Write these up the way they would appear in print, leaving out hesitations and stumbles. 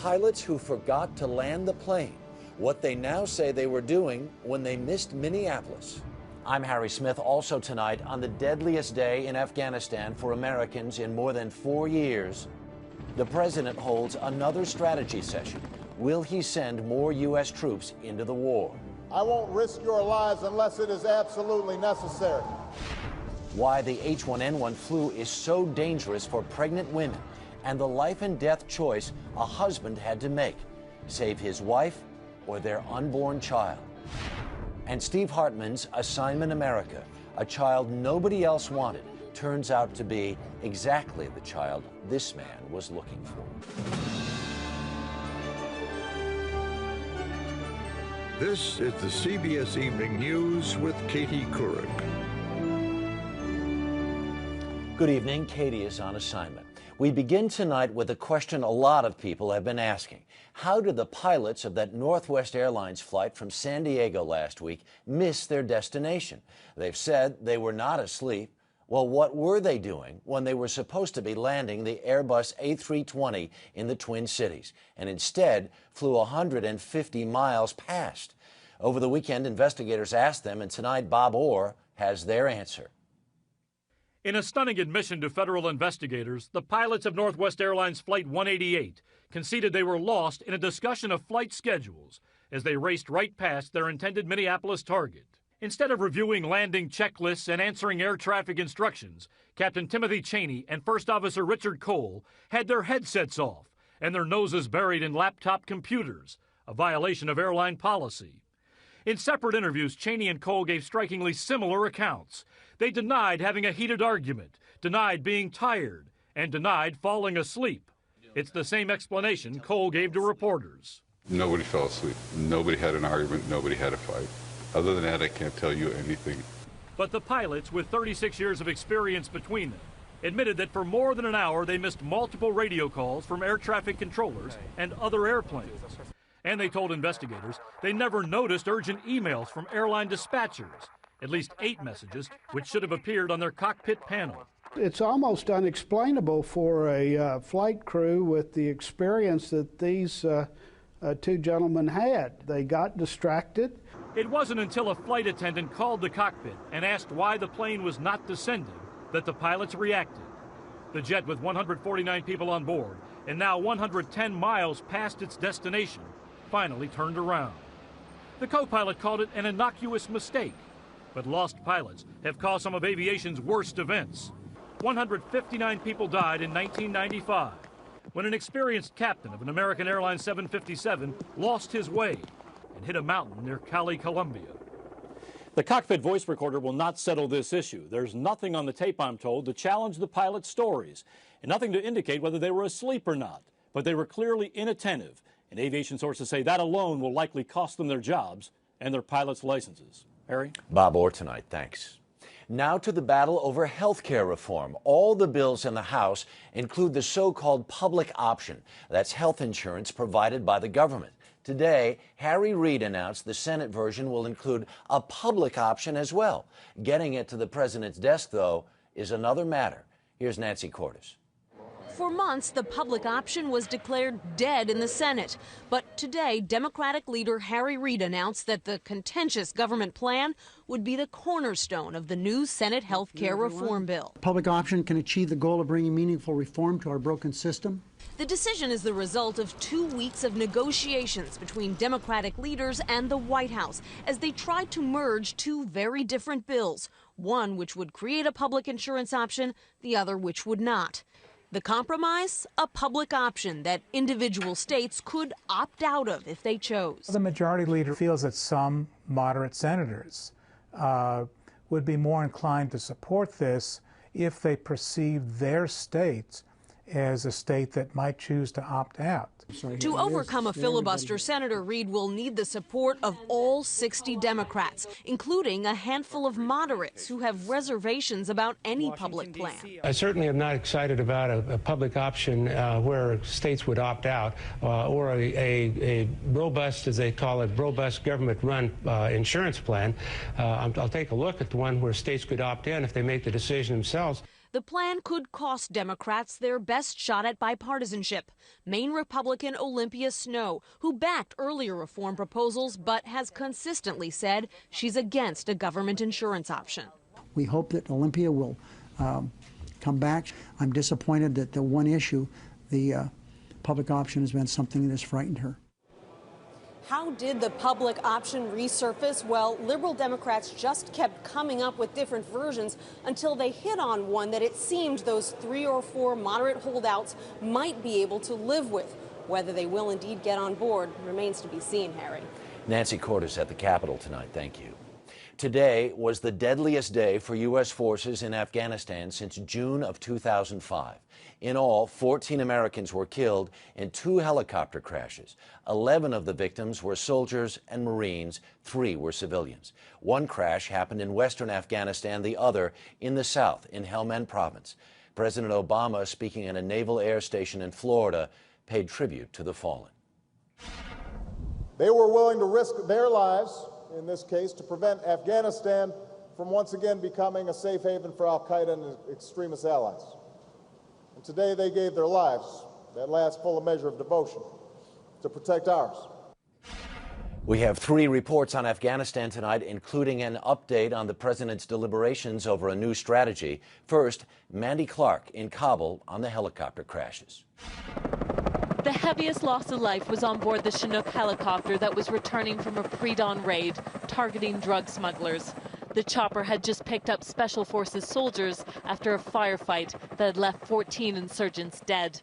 pilots who forgot to land the plane, what they now say they were doing when they missed Minneapolis. I'm Harry Smith. Also tonight, on the deadliest day in Afghanistan for Americans in more than 4 years, the president holds another strategy session. Will he send more U.S. troops into the war? I won't risk your lives unless it is absolutely necessary. Why the H1N1 flu is so dangerous for pregnant women, and the life and death choice a husband had to make: save his wife or their unborn child. And Steve Hartman's Assignment America, a child nobody else wanted, turns out to be exactly the child this man was looking for. This is the CBS Evening News with Katie Couric. Good evening. Katie is on assignment. We begin tonight with a question a lot of people have been asking. How did the pilots of that Northwest Airlines flight from San Diego last week miss their destination? They've said they were not asleep. Well, what were they doing when they were supposed to be landing the Airbus A320 in the Twin Cities, and instead flew 150 miles past? Over the weekend, investigators asked them, and tonight Bob Orr has their answer. In a stunning admission to federal investigators, the pilots of Northwest Airlines Flight 188 conceded they were lost in a discussion of flight schedules as they raced right past their intended Minneapolis target. Instead of reviewing landing checklists and answering air traffic instructions, Captain Timothy Cheney and First Officer Richard Cole had their headsets off and their noses buried in laptop computers, a violation of airline policy. In separate interviews, Cheney and Cole gave strikingly similar accounts. They denied having a heated argument, denied being tired, and denied falling asleep. It's the same explanation Cole gave to reporters. Nobody fell asleep. Nobody had an argument. Nobody had a fight. Other than that, I can't tell you anything. But the pilots, with 36 years of experience between them, admitted that for more than an hour they missed multiple radio calls from air traffic controllers and other airplanes. And they told investigators they never noticed urgent emails from airline dispatchers, at least 8 messages, which should have appeared on their cockpit panel. It's almost unexplainable for a flight crew with the experience that these two gentlemen had. They got distracted. It wasn't until a flight attendant called the cockpit and asked why the plane was not descending that the pilots reacted. The jet, with 149 people on board and now 110 miles past its destination, finally turned around. The co-pilot called it an innocuous mistake, but lost pilots have caused some of aviation's worst events. 159 people died in 1995 when an experienced captain of an American Airlines 757 lost his way and hit a mountain near Cali, Colombia. The cockpit voice recorder will not settle this issue. There's nothing on the tape, I'm told, to challenge the pilot's stories, and nothing to indicate whether they were asleep or not. But they were clearly inattentive, and aviation sources say that alone will likely cost them their jobs and their pilots' licenses. Harry? Bob Orr tonight, thanks. Now to the battle over health care reform. All the bills in the House include the so-called public option. That's health insurance provided by the government. Today, Harry Reid announced the Senate version will include a public option as well. Getting it to the president's desk, though, is another matter. Here's Nancy Cordes. For months, the public option was declared dead in the Senate. But today, Democratic leader Harry Reid announced that the contentious government plan would be the cornerstone of the new Senate health care reform bill. Public option can achieve the goal of bringing meaningful reform to our broken system. The decision is the result of 2 weeks of negotiations between Democratic leaders and the White House as they tried to merge 2 very different bills, one which would create a public insurance option, the other which would not. The compromise, a public option that individual states could opt out of if they chose. The majority leader feels that some moderate senators would be more inclined to support this if they perceive their states as a state that might choose to opt out. To overcome a filibuster, Senator Reid will need the support of all 60 Democrats, including a handful of moderates who have reservations about any public plan. I certainly am not excited about a public option where states would opt out or a robust, as they call it, robust government-run insurance plan. I'll take a look at the one where states could opt in if they make the decision themselves. The plan could cost Democrats their best shot at bipartisanship. Maine Republican Olympia Snowe, who backed earlier reform proposals but has consistently said she's against a government insurance option. We hope that Olympia will come back. I'm disappointed that the one issue, the public option, has been something that has frightened her. How did the public option resurface? Well, liberal Democrats just kept coming up with different versions until they hit on one that it seemed those 3 or 4 moderate holdouts might be able to live with. Whether they will indeed get on board remains to be seen, Harry. Nancy Cordes at the Capitol tonight. Thank you. Today was the deadliest day for U.S. forces in Afghanistan since June of 2005. In all, 14 Americans were killed in 2 helicopter crashes. 11 of the victims were soldiers and Marines. 3 were civilians. One crash happened in western Afghanistan, the other in the south, in Helmand Province. President Obama, speaking at a naval air station in Florida, paid tribute to the fallen. They were willing to risk their lives, in this case, to prevent Afghanistan from once again becoming a safe haven for al-Qaeda and extremist allies. And today they gave their lives, that last full measure of devotion, to protect ours. We have 3 reports on Afghanistan tonight, including an update on the president's deliberations over a new strategy. First, Mandy Clark in Kabul on the helicopter crashes. The heaviest loss of life was on board the Chinook helicopter that was returning from a pre-dawn raid targeting drug smugglers. The chopper had just picked up Special Forces soldiers after a firefight that had left 14 insurgents dead.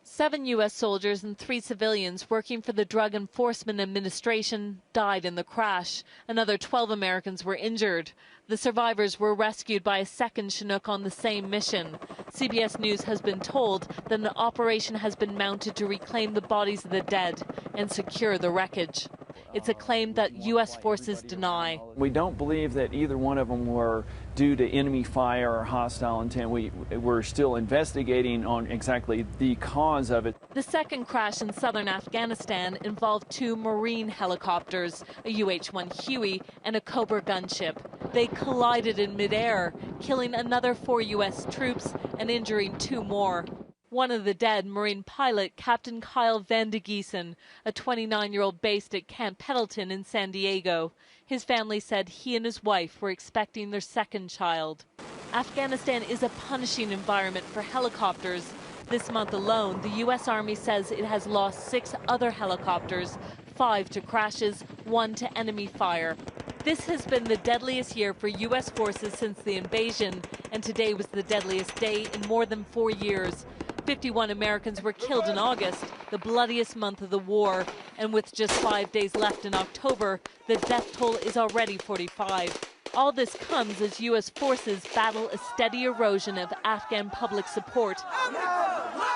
7 U.S. soldiers and 3 civilians working for the Drug Enforcement Administration died in the crash. Another 12 Americans were injured. The survivors were rescued by a second Chinook on the same mission. CBS News has been told that an operation has been mounted to reclaim the bodies of the dead and secure the wreckage. It's a claim that U.S. forces deny. We don't believe that either one of them were due to enemy fire or hostile intent. We're still investigating on exactly the cause of it. The second crash in southern Afghanistan involved 2 Marine helicopters, a UH-1 Huey and a Cobra gunship. They collided in midair, killing another 4 U.S. troops and injuring 2 more. One of the dead, Marine pilot Captain Kyle Van de Giesen, a 29-year-old based at Camp Pendleton in San Diego. His family said he and his wife were expecting their second child. Afghanistan is a punishing environment for helicopters. This month alone, the U.S. Army says it has lost 6 other helicopters, 5 to crashes, 1 to enemy fire. This has been the deadliest year for U.S. forces since the invasion, and today was the deadliest day in more than 4 years. 51 Americans were killed in August, the bloodiest month of the war, and with just 5 days left in October, the death toll is already 45. All this comes as U.S. forces battle a steady erosion of Afghan public support.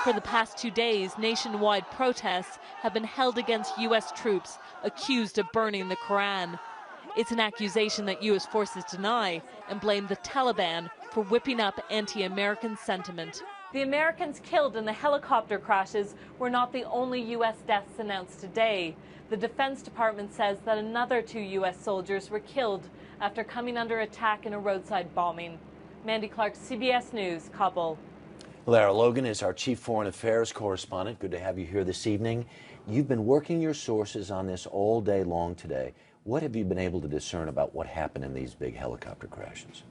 For the past 2 days, nationwide protests have been held against U.S. troops accused of burning the Quran. It's an accusation that U.S. forces deny and blame the Taliban for whipping up anti-American sentiment. The Americans killed in the helicopter crashes were not the only U.S. deaths announced today. The Defense Department says that another 2 U.S. soldiers were killed after coming under attack in a roadside bombing. Mandy Clark, CBS News, Kabul. Lara Logan is our Chief Foreign Affairs Correspondent. Good to have you here this evening. You've been working your sources on this all day long today. What have you been able to discern about what happened in these big helicopter crashes?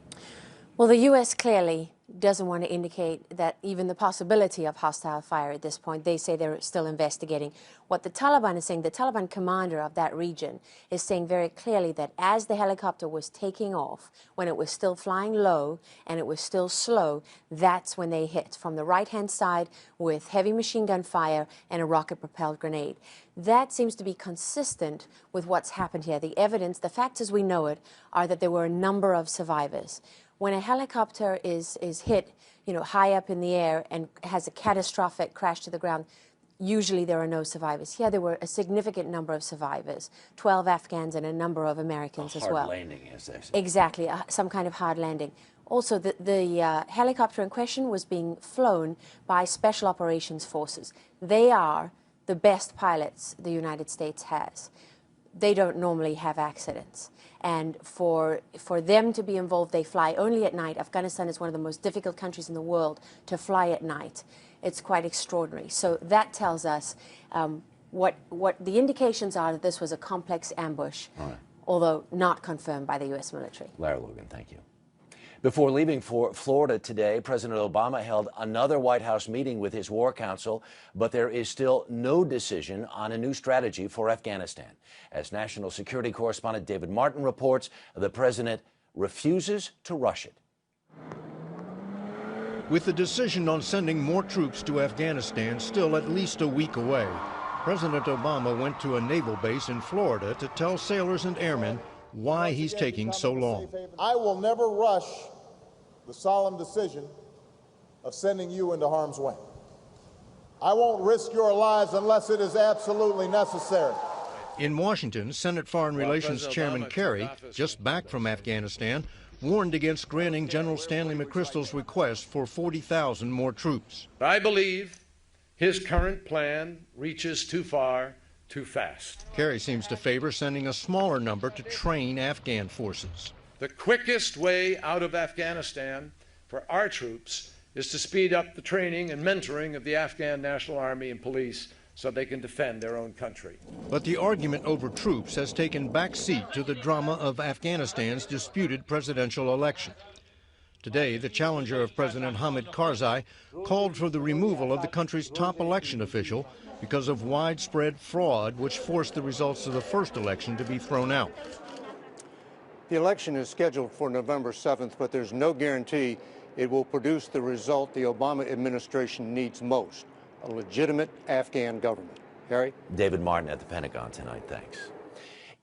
Well, the U.S. clearly doesn't want to indicate that even the possibility of hostile fire at this point. They say they're still investigating. What the Taliban is saying, the Taliban commander of that region is saying very clearly that as the helicopter was taking off, when it was still flying low and it was still slow, that's when they hit from the right-hand side with heavy machine gun fire and a rocket-propelled grenade. That seems to be consistent with what's happened here. The evidence, the facts as we know it, are that there were a number of survivors. When a helicopter is hit, high up in the air and has a catastrophic crash to the ground, usually there are no survivors. Here there were a significant number of survivors, 12 Afghans and a number of Americans as well. Hard landing, as they say. Exactly, some kind of hard landing. Also, the helicopter in question was being flown by Special Operations Forces. They are the best pilots the United States has. they don't normally have accidents. And for them to be involved, they fly only at night. Afghanistan is one of the most difficult countries in the world to fly at night. It's quite extraordinary. So that tells us what the indications are that this was a complex ambush, although not confirmed by the U.S. military. Lara Logan, thank you. Before leaving for Florida today, President Obama held another White House meeting with his War Council, but there is still no decision on a new strategy for Afghanistan. As national security correspondent David Martin reports, the president refuses to rush it. With the decision on sending more troops to Afghanistan still at least a week away, President Obama went to a naval base in Florida to tell sailors and airmen why he's taking so long. I will never rush the solemn decision of sending you into harm's way. I won't risk your lives unless it is absolutely necessary. In Washington, Senate Foreign Relations Chairman Kerry, just back from Afghanistan, warned against granting General Stanley McChrystal's request for 40,000 more troops. I believe his current plan reaches too far, too fast. Kerry seems to favor sending a smaller number to train Afghan forces. The quickest way out of Afghanistan for our troops is to speed up the training and mentoring of the Afghan National Army and police so they can defend their own country. But the argument over troops has taken back seat to the drama of Afghanistan's disputed presidential election. Today, the challenger of President Hamid Karzai called for the removal of the country's top election official because of widespread fraud, which forced the results of the first election to be thrown out. The election is scheduled for November 7th, but there's no guarantee it will produce the result the Obama administration needs most, a legitimate Afghan government. Harry? David Martin at the Pentagon tonight. Thanks.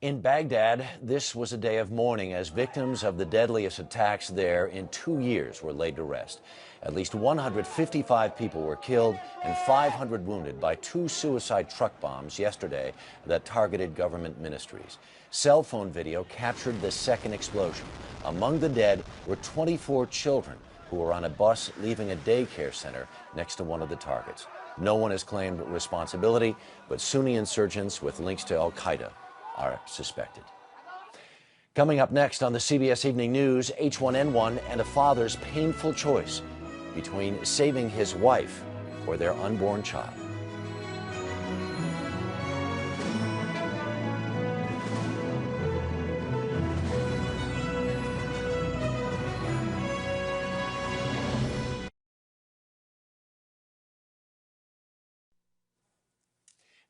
In Baghdad, this was a day of mourning as victims of the deadliest attacks there in 2 years were laid to rest. At least 155 people were killed and 500 wounded by 2 suicide truck bombs yesterday that targeted government ministries. Cell phone video captured the second explosion. Among the dead were 24 children who were on a bus leaving a daycare center next to one of the targets. No one has claimed responsibility, but Sunni insurgents with links to al-Qaeda are suspected. Coming up next on the CBS Evening News, H1N1 and a father's painful choice between saving his wife or their unborn child.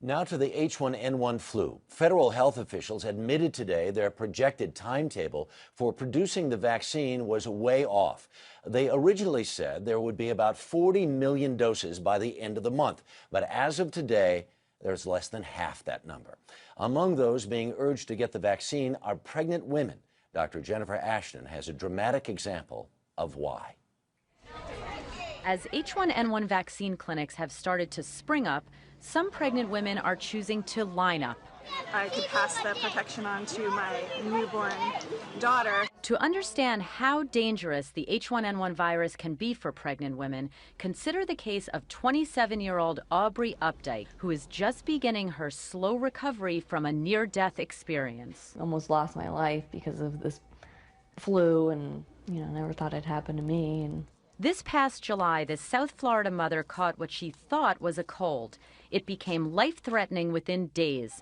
Now to the H1N1 flu. Federal health officials admitted today their projected timetable for producing the vaccine was way off. They originally said there would be about 40 million doses by the end of the month, but as of today, there's less than half that number. Among those being urged to get the vaccine are pregnant women. Dr. Jennifer Ashton has a dramatic example of why. As H1N1 vaccine clinics have started to spring up, some pregnant women are choosing to line up. I could pass the protection on to my newborn daughter. To understand how dangerous the H1N1 virus can be for pregnant women, consider the case of 27-year-old Aubrey Updike, who is just beginning her slow recovery from a near-death experience. Almost lost my life because of this flu, and never thought it'd happen to me. This past July, the South Florida mother caught what she thought was a cold. It became life-threatening within days,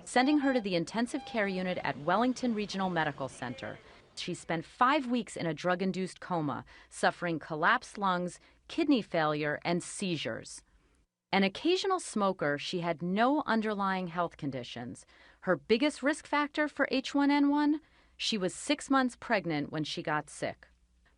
sending her to the intensive care unit at Wellington Regional Medical Center. She spent 5 weeks in a drug-induced coma, suffering collapsed lungs, kidney failure, and seizures. An occasional smoker, she had no underlying health conditions. Her biggest risk factor for H1N1? She was 6 months pregnant when she got sick.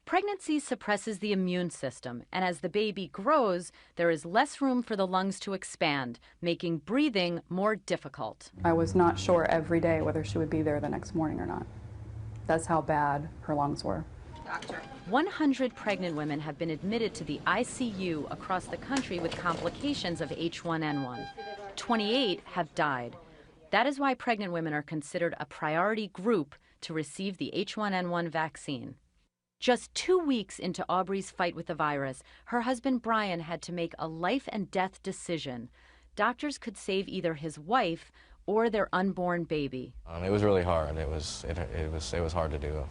Pregnancy suppresses the immune system, and as the baby grows, there is less room for the lungs to expand, making breathing more difficult. I was not sure every day whether she would be there the next morning or not. That's how bad her lungs were. 100 pregnant women have been admitted to the ICU across the country with complications of H1N1. 28 have died. That is why pregnant women are considered a priority group to receive the H1N1 vaccine. Just 2 weeks into Aubrey's fight with the virus, her husband Brian had to make a life and death decision. Doctors could save either his wife or their unborn baby. It was really hard. It was hard to do.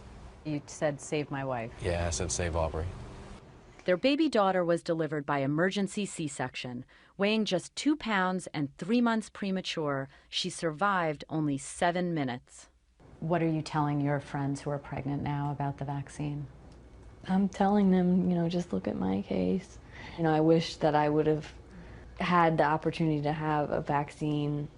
You said, "Save my wife." Yeah, I said, "Save Aubrey." Their baby daughter was delivered by emergency C-section. Weighing just 2 pounds and 3 months premature, she survived only 7 minutes. What are you telling your friends who are pregnant now about the vaccine? I'm telling them, just look at my case. I wish that I would have had the opportunity to have a vaccine.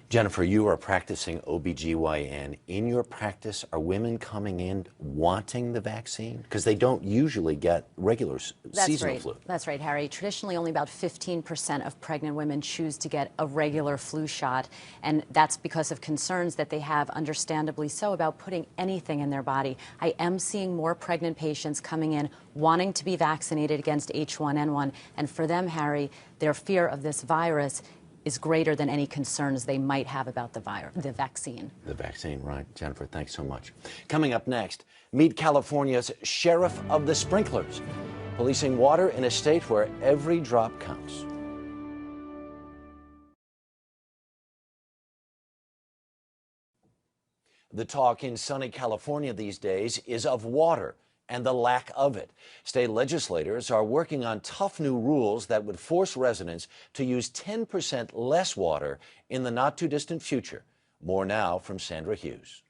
Jennifer, you are practicing OBGYN. In your practice, are women coming in wanting the vaccine? Because they don't usually get regular seasonal flu. That's right, Harry. Traditionally, only about 15% of pregnant women choose to get a regular flu shot, and that's because of concerns that they have, understandably so, about putting anything in their body. I am seeing more pregnant patients coming in wanting to be vaccinated against H1N1, and for them, Harry, their fear of this virus is greater than any concerns they might have about the vaccine. The vaccine, right. Jennifer, thanks so much. Coming up next, meet California's Sheriff of the Sprinklers, policing water in a state where every drop counts. The talk in sunny California these days is of water and the lack of it. State legislators are working on tough new rules that would force residents to use 10% less water in the not-too-distant future. More now from Sandra Hughes.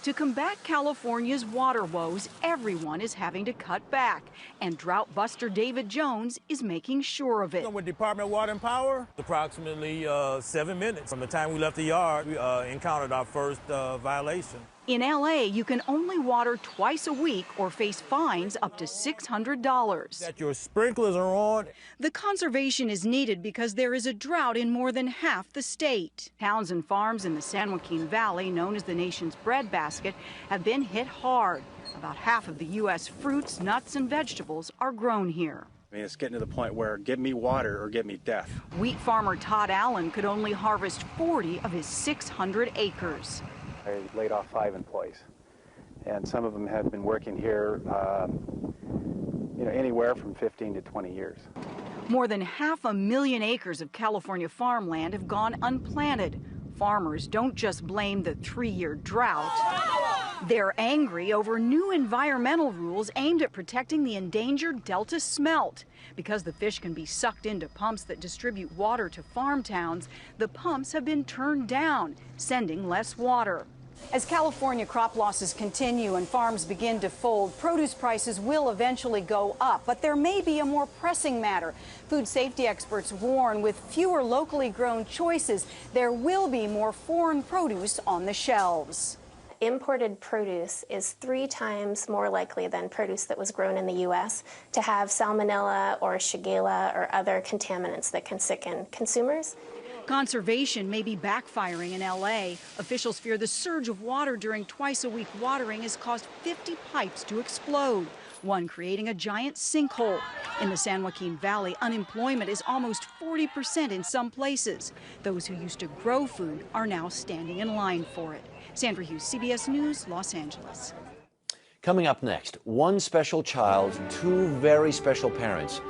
To combat California's water woes, everyone is having to cut back, and drought buster David Jones is making sure of it. With Department of Water and Power, approximately 7 minutes from the time we left the yard, we encountered our first violation. In LA, you can only water twice a week or face fines up to $600. That your sprinklers are on. The conservation is needed because there is a drought in more than half the state. Towns and farms in the San Joaquin Valley, known as the nation's breadbasket, have been hit hard. About half of the U.S. fruits, nuts, and vegetables are grown here. It's getting to the point where get me water or get me death. Wheat farmer Todd Allen could only harvest 40 of his 600 acres. I laid off 5 employees, and some of them have been working here, anywhere from 15 to 20 years. More than 500,000 acres of California farmland have gone unplanted. Farmers don't just blame the 3-year drought. They're angry over new environmental rules aimed at protecting the endangered Delta smelt. Because the fish can be sucked into pumps that distribute water to farm towns, the pumps have been turned down, sending less water. As California crop losses continue and farms begin to fold, produce prices will eventually go up. But there may be a more pressing matter. Food safety experts warn with fewer locally grown choices, there will be more foreign produce on the shelves. Imported produce is 3 times more likely than produce that was grown in the U.S. to have salmonella or shigella or other contaminants that can sicken consumers. Conservation may be backfiring in L.A. Officials fear the surge of water during twice-a-week watering has caused 50 pipes to explode, one creating a giant sinkhole. In the San Joaquin Valley, unemployment is almost 40% in some places. Those who used to grow food are now standing in line for it. Sandra Hughes, CBS News, Los Angeles. Coming up next, one special child, 2 very special parents,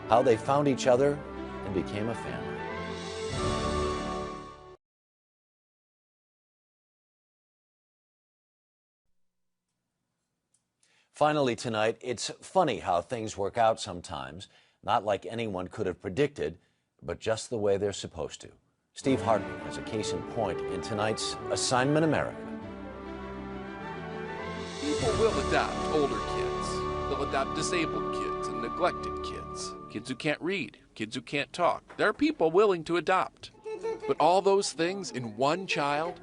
how they found each other and became a family. Finally tonight, it's funny how things work out sometimes, not like anyone could have predicted, but just the way they're supposed to. Steve Hartman has a case in point in tonight's Assignment America. People will adopt older kids. They'll adopt disabled kids and neglected kids, kids who can't read, kids who can't talk. There are people willing to adopt. But all those things in one child?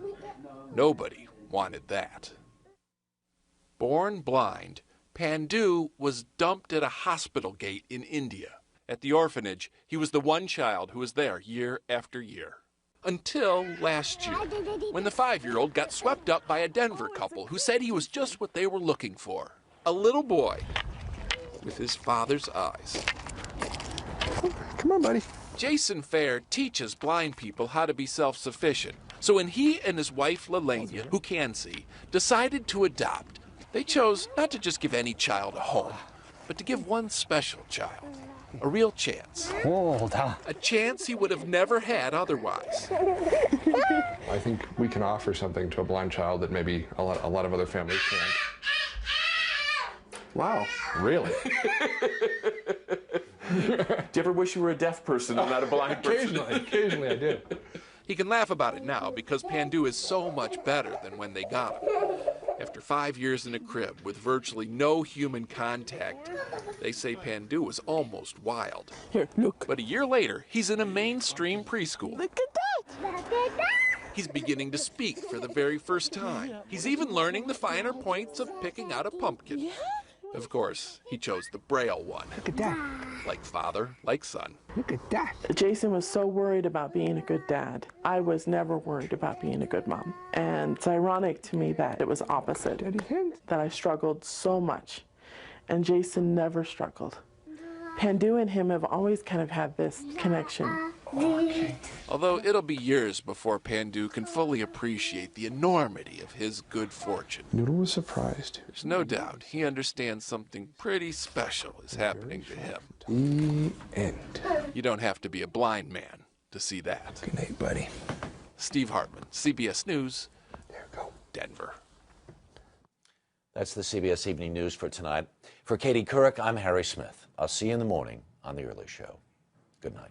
Nobody wanted that. Born blind, Pandu was dumped at a hospital gate in India. At the orphanage, he was the one child who was there year after year. Until last year, when the 5-year-old got swept up by a Denver couple who said he was just what they were looking for. A little boy with his father's eyes. Come on, buddy. Jason Fair teaches blind people how to be self-sufficient. So when he and his wife, Lelania, who can see, decided to adopt, they chose not to just give any child a home, but to give one special child a real chance. A chance he would have never had otherwise. I think we can offer something to a blind child that maybe a lot of other families can't. Wow. Really? Do you ever wish you were a deaf person and not a blind person? Occasionally I do. He can laugh about it now because Pandu is so much better than when they got him. After 5 years in a crib with virtually no human contact, they say Pandu was almost wild. Here, look. But a year later, he's in a mainstream preschool. Look at that! He's beginning to speak for the very first time. He's even learning the finer points of picking out a pumpkin. Of course, he chose the Braille one. Look at that. Like father, like son. Look at that. Jason was so worried about being a good dad. I was never worried about being a good mom. And it's ironic to me that it was opposite. That I struggled so much. And Jason never struggled. Pandu and him have always kind of had this connection. Although it'll be years before Pandu can fully appreciate the enormity of his good fortune. Noodle was surprised. There's no doubt he understands something pretty special is happening to him. The end. You don't have to be a blind man to see that. Good night, buddy. Steve Hartman, CBS News, Denver. That's the CBS Evening News for tonight. For Katie Couric, I'm Harry Smith. I'll see you in the morning on The Early Show. Good night.